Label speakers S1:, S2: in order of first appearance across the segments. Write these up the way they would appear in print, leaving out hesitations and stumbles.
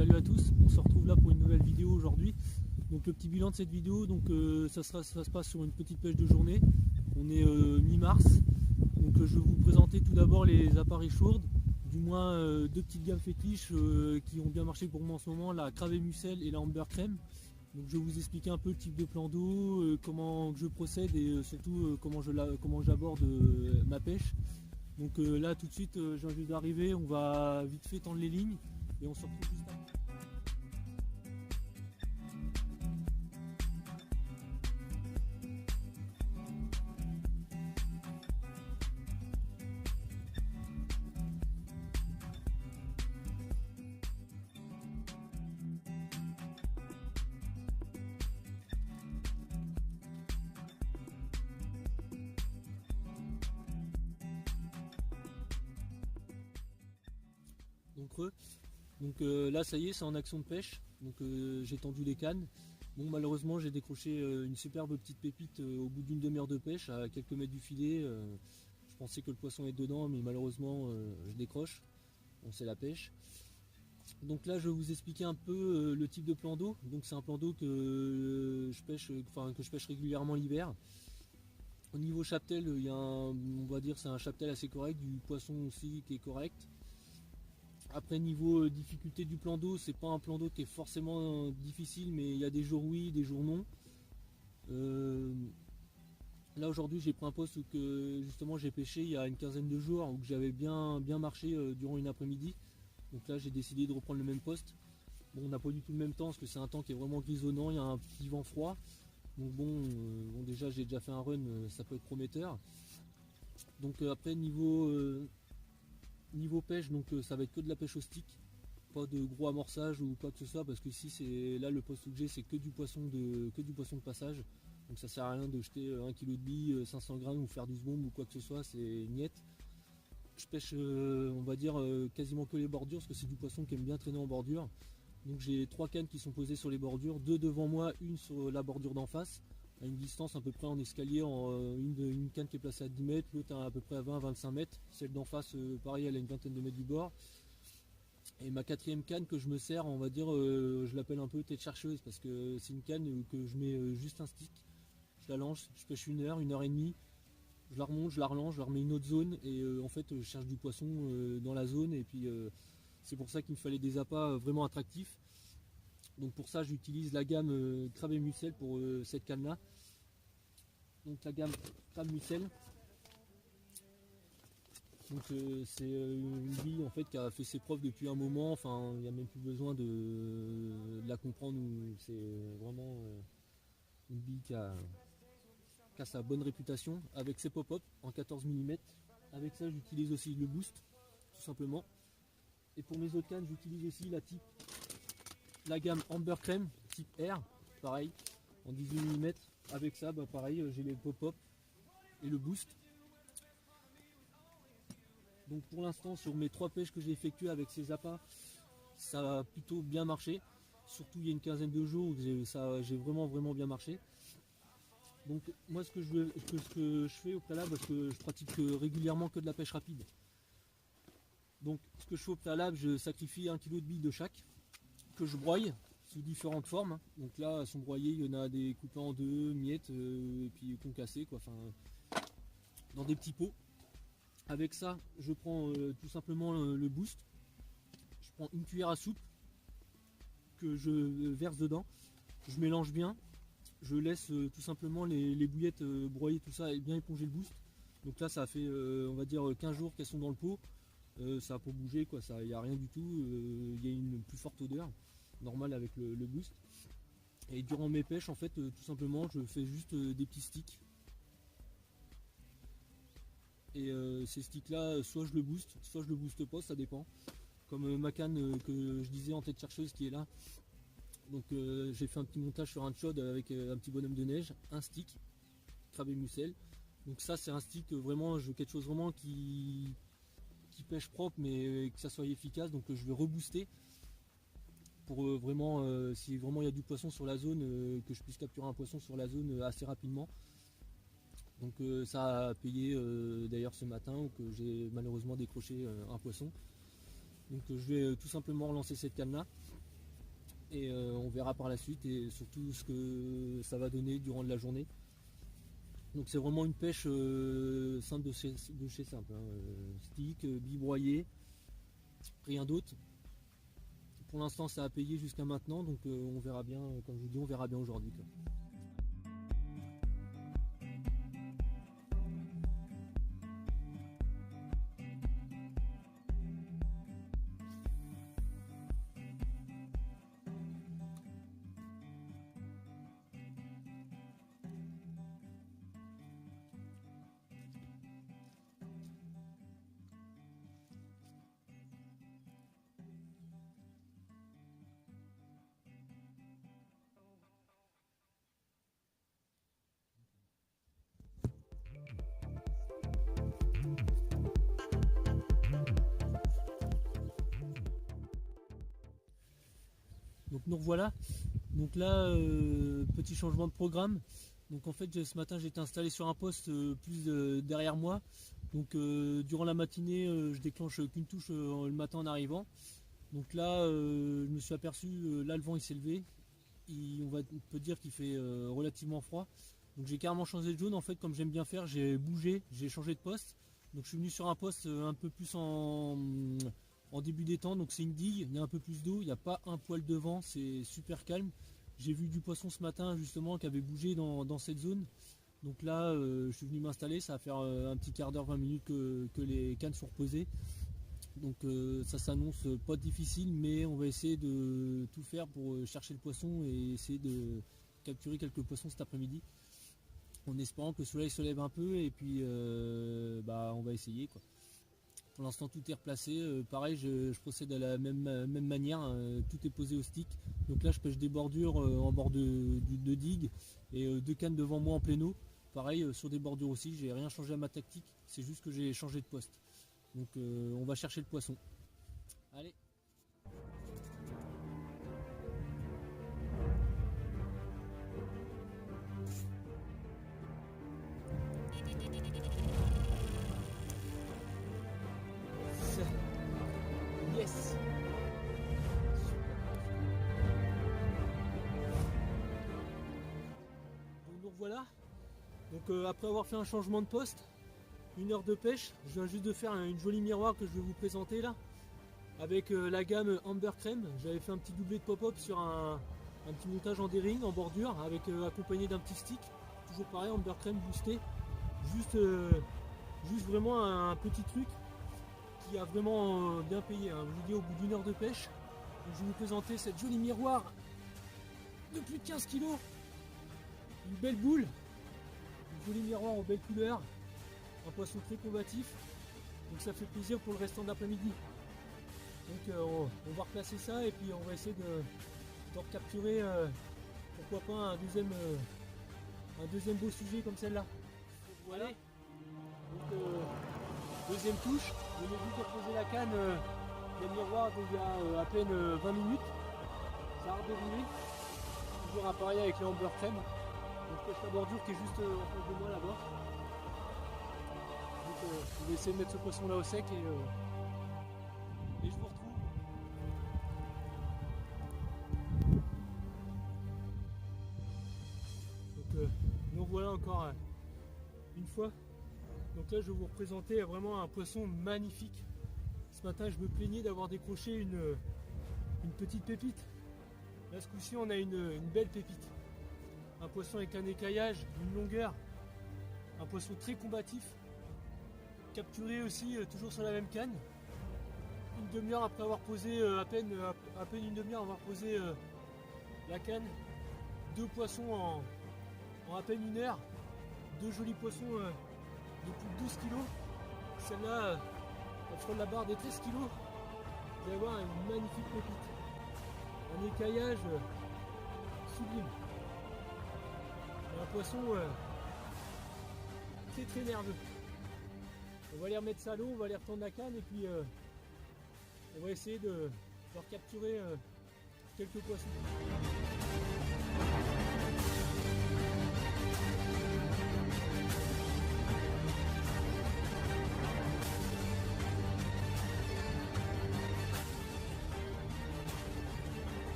S1: salut à tous, on se retrouve là pour une nouvelle vidéo aujourd'hui. Donc le petit bilan de cette vidéo, ça se passe sur une petite pêche de journée. On est mi-mars, donc je vais vous présenter tout d'abord les appareils chourdes, du moins deux petites gammes fétiches qui ont bien marché pour moi en ce moment, la Crabe Mussel et la Amber Crème. Donc je vais vous expliquer un peu le type de plan d'eau, comment je procède et surtout comment j'aborde ma pêche. Donc là tout de suite je viens juste d'arriver, on va vite fait tendre les lignes et on se retrouve juste après. Donc là ça y est, c'est en action de pêche, donc j'ai tendu les cannes. Bon, malheureusement j'ai décroché une superbe petite pépite au bout d'une demi-heure de pêche à quelques mètres du filet. Je pensais que le poisson est dedans, mais malheureusement je décroche. Bon, c'est la pêche. Donc là je vais vous expliquer un peu le type de plan d'eau. Donc c'est un plan d'eau que je pêche régulièrement l'hiver. Au niveau cheptel, il y a on va dire c'est un cheptel assez correct, du poisson aussi qui est correct. Après niveau difficulté du plan d'eau, c'est pas un plan d'eau qui est forcément difficile, mais il y a des jours oui, des jours non. Là aujourd'hui j'ai pris un poste où que justement j'ai pêché il y a une quinzaine de jours, où j'avais bien marché durant une après-midi. Donc là j'ai décidé de reprendre le même poste. Bon, on n'a pas du tout le même temps parce que c'est un temps qui est vraiment grisonnant, il y a un petit vent froid. Donc bon, déjà j'ai déjà fait un run, ça peut être prometteur. Donc après niveau pêche, donc ça va être que de la pêche au stick, pas de gros amorçage ou quoi que ce soit, parce que ici c'est là le poste que j'ai, c'est que du poisson de passage, donc ça sert à rien de jeter 1 kg de billes, 500 grammes ou faire 12 bombes ou quoi que ce soit, c'est niette. Je pêche on va dire quasiment que les bordures, parce que c'est du poisson qui aime bien traîner en bordure. Donc j'ai 3 cannes qui sont posées sur les bordures, 2 devant moi, une sur la bordure d'en face, à une distance à peu près en escalier, une canne qui est placée à 10 mètres, l'autre à peu près à 20-25 mètres, celle d'en face pareil, elle a une vingtaine de mètres du bord. Et ma quatrième canne que je me sers, on va dire, je l'appelle un peu tête chercheuse, parce que c'est une canne que je mets juste un stick, je la lance, je pêche 1 heure et demie, je la remonte, je la relance, je la remets une autre zone, et en fait je cherche du poisson dans la zone, et puis c'est pour ça qu'il me fallait des appâts vraiment attractifs. Donc pour ça j'utilise la gamme Crabe Mussel pour cette canne là. Donc la gamme Crabe Mussel. Donc c'est une bille en fait qui a fait ses preuves depuis un moment, enfin il n'y a même plus besoin de la comprendre, c'est vraiment une bille qui a sa bonne réputation avec ses pop-up en 14 mm. Avec ça j'utilise aussi le boost tout simplement. Et pour mes autres cannes j'utilise aussi la gamme Amber Crème type R, pareil, en 18 mm. Avec ça, pareil, j'ai les pop-up et le boost. Donc pour l'instant, sur mes 3 pêches que j'ai effectuées avec ces appâts, ça a plutôt bien marché. Surtout il y a une quinzaine de jours où j'ai vraiment bien marché. Donc moi ce que je fais au préalable, parce que je pratique régulièrement que de la pêche rapide. Donc ce que je fais au préalable, je sacrifie 1 kg de billes de chaque, que je broye sous différentes formes. Donc là, elles sont broyées, il y en a des coupées en deux, miettes, et puis concassées, quoi, enfin, dans des petits pots. Avec ça, je prends tout simplement le boost. Je prends une cuillère à soupe que je verse dedans. Je mélange bien. Je laisse tout simplement les bouillettes broyer tout ça et bien éponger le boost. Donc là, ça fait, on va dire, 15 jours qu'elles sont dans le pot. Ça n'a pas bougé, quoi, il n'y a rien du tout. Il y a une plus forte odeur normale avec le boost. Et durant mes pêches, en fait, tout simplement, je fais juste des petits sticks. Et ces sticks là, soit je le booste, soit je le booste pas, ça dépend. Comme ma canne que je disais en tête chercheuse qui est là. Donc j'ai fait un petit montage sur un chod avec un petit bonhomme de neige, un stick, Crabe Mussel. Donc ça c'est un stick vraiment, je veux quelque chose vraiment qui pêche propre mais que ça soit efficace. Donc je vais rebooster pour vraiment, si vraiment il y a du poisson sur la zone, que je puisse capturer un poisson sur la zone assez rapidement. Donc ça a payé d'ailleurs ce matin où que j'ai malheureusement décroché un poisson. Donc je vais tout simplement relancer cette canne là. Et on verra par la suite et surtout ce que ça va donner durant la journée. Donc c'est vraiment une pêche simple de chez simple, hein. Stick, billes broyées, rien d'autre. Pour l'instant ça a payé jusqu'à maintenant, donc on verra bien, comme je vous dis, on verra bien aujourd'hui. Donc nous revoilà. Donc là, petit changement de programme. Donc en fait, ce matin, j'ai été installé sur un poste plus derrière moi. Donc durant la matinée, je déclenche qu'une touche le matin en arrivant. Donc là, je me suis aperçu, là le vent il s'est levé. On peut dire qu'il fait relativement froid. Donc j'ai carrément changé de zone. En fait, comme j'aime bien faire, j'ai bougé, j'ai changé de poste. Donc je suis venu sur un poste un peu plus en début d'étang, donc c'est une digue, il y a un peu plus d'eau, il n'y a pas un poil de vent, c'est super calme. J'ai vu du poisson ce matin justement qui avait bougé dans cette zone. Donc là je suis venu m'installer, ça va faire un petit quart d'heure, 20 minutes que les cannes sont reposées. Donc ça s'annonce pas difficile, mais on va essayer de tout faire pour chercher le poisson et essayer de capturer quelques poissons cet après-midi. En espérant que le soleil se lève un peu et puis on va essayer quoi. Pour l'instant tout est replacé, pareil je procède de la même manière, tout est posé au stick. Donc là je pêche des bordures en bord de digue et deux cannes devant moi en plein eau. Pareil sur des bordures aussi, j'ai rien changé à ma tactique, c'est juste que j'ai changé de poste. Donc on va chercher le poisson. Allez. Yes. Donc nous revoilà. Donc après avoir fait un changement de poste, 1 heure de pêche, je viens juste de faire une jolie miroir que je vais vous présenter là. Avec la gamme Amber Crème, j'avais fait un petit doublé de pop-up sur un petit montage en D-ring, en bordure, avec accompagné d'un petit stick. Toujours pareil, Amber Crème boosté. Juste vraiment un petit truc qui a vraiment bien payé, hein. Je vous dis au bout d'1 heure de pêche. Donc, je vais vous présenter cette jolie miroir de plus de 15 kg. Une belle boule, une jolie miroir en belle couleur, un poisson très combatif. Donc ça fait plaisir pour le restant de l'après-midi. Donc on va replacer ça et puis on va essayer de recapturer pourquoi pas un deuxième beau sujet comme celle-là. Voilà. Donc deuxième touche, je venais juste de poser la canne, le miroir il y a à peine 20 minutes. Ça a redéroulé. Toujours un pareil avec les Amber Crème. Donc je pêche la bordure qui est juste en face de moi là-bas. Donc je vais essayer de mettre ce poisson là au sec et je vous retrouve. Donc nous voilà encore une fois. Donc là je vais vous représenter vraiment un poisson magnifique. Ce matin je me plaignais d'avoir décroché une petite pépite. Là ce coup-ci on a une belle pépite. Un poisson avec un écaillage, une longueur, un poisson très combatif. Capturé aussi toujours sur la même canne. Une demi-heure après avoir posé, à peine une demi-heure avoir posé la canne. Deux poissons en à peine 1 heure. Deux jolis poissons de plus de 12 kg. Celle-là, elle frôle la barre des 13 kg. Vous allez voir une magnifique pépite. Un écaillage sublime. Et un poisson très nerveux. On va aller remettre ça à l'eau, on va aller retendre la canne et puis on va essayer de recapturer quelques poissons.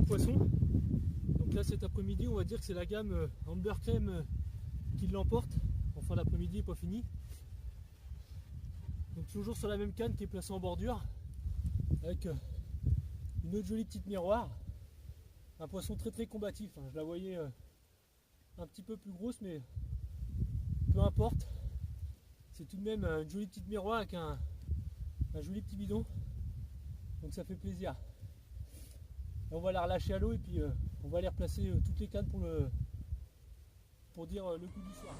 S1: poissons. Donc là cet après-midi on va dire que c'est la gamme Amber Crème qui l'emporte. Enfin l'après-midi n'est pas fini. Donc toujours sur la même canne qui est placée en bordure avec une autre jolie petite miroir. Un poisson très très combatif, hein. Je la voyais un petit peu plus grosse mais peu importe. C'est tout de même une jolie petite miroir avec un joli petit bidon. Donc ça fait plaisir. Et on va la relâcher à l'eau et puis on va aller replacer toutes les cannes pour dire le coup du soir.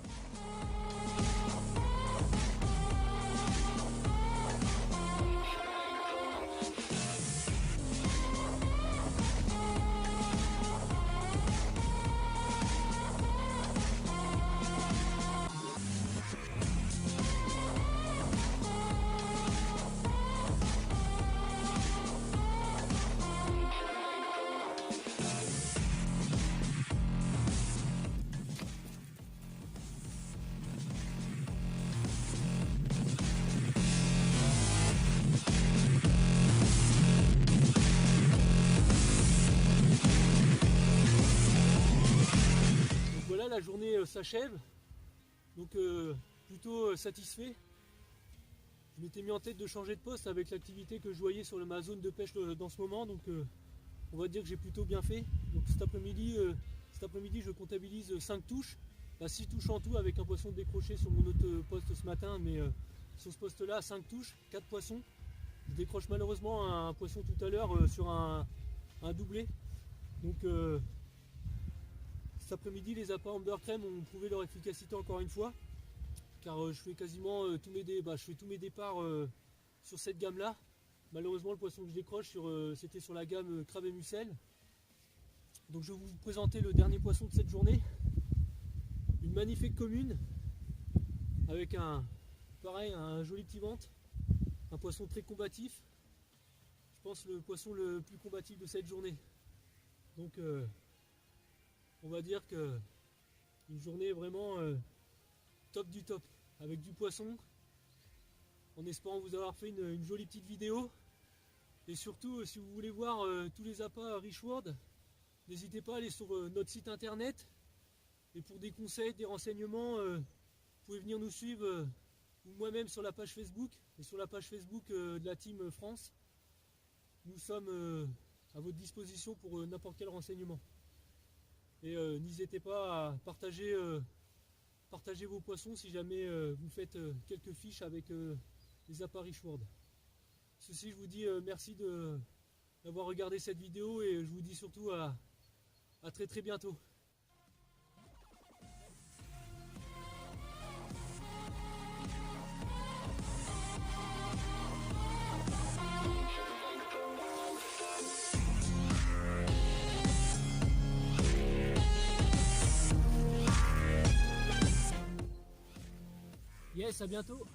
S1: La journée s'achève, donc plutôt satisfait. Je m'étais mis en tête de changer de poste avec l'activité que je voyais sur ma zone de pêche dans ce moment, donc on va dire que j'ai plutôt bien fait. Donc cet après-midi je comptabilise 5 touches, 6 touches en tout avec un poisson décroché sur mon autre poste ce matin, mais sur ce poste là 5 touches, 4 poissons. Je décroche malheureusement un poisson tout à l'heure sur un doublé, donc cet après-midi, les appâts Amber Crème ont prouvé leur efficacité encore une fois, car je fais quasiment tous mes départs sur cette gamme-là. Malheureusement, le poisson que je décroche, c'était sur la gamme crabe et mussel. Donc je vais vous présenter le dernier poisson de cette journée. Une magnifique commune, avec un joli petit ventre, un poisson très combatif. Je pense le poisson le plus combatif de cette journée. Donc on va dire que une journée vraiment top du top, avec du poisson, en espérant vous avoir fait une jolie petite vidéo. Et surtout, si vous voulez voir tous les appâts Richword, n'hésitez pas à aller sur notre site internet. Et pour des conseils, des renseignements, vous pouvez venir nous suivre ou moi-même sur la page Facebook et sur la page Facebook de la team France. Nous sommes à votre disposition pour n'importe quel renseignement. Et n'hésitez pas à partager vos poissons si jamais vous faites quelques fiches avec les appâts Richword. Ceci, je vous dis merci d'avoir regardé cette vidéo et je vous dis surtout à très très bientôt. Yes, à bientôt.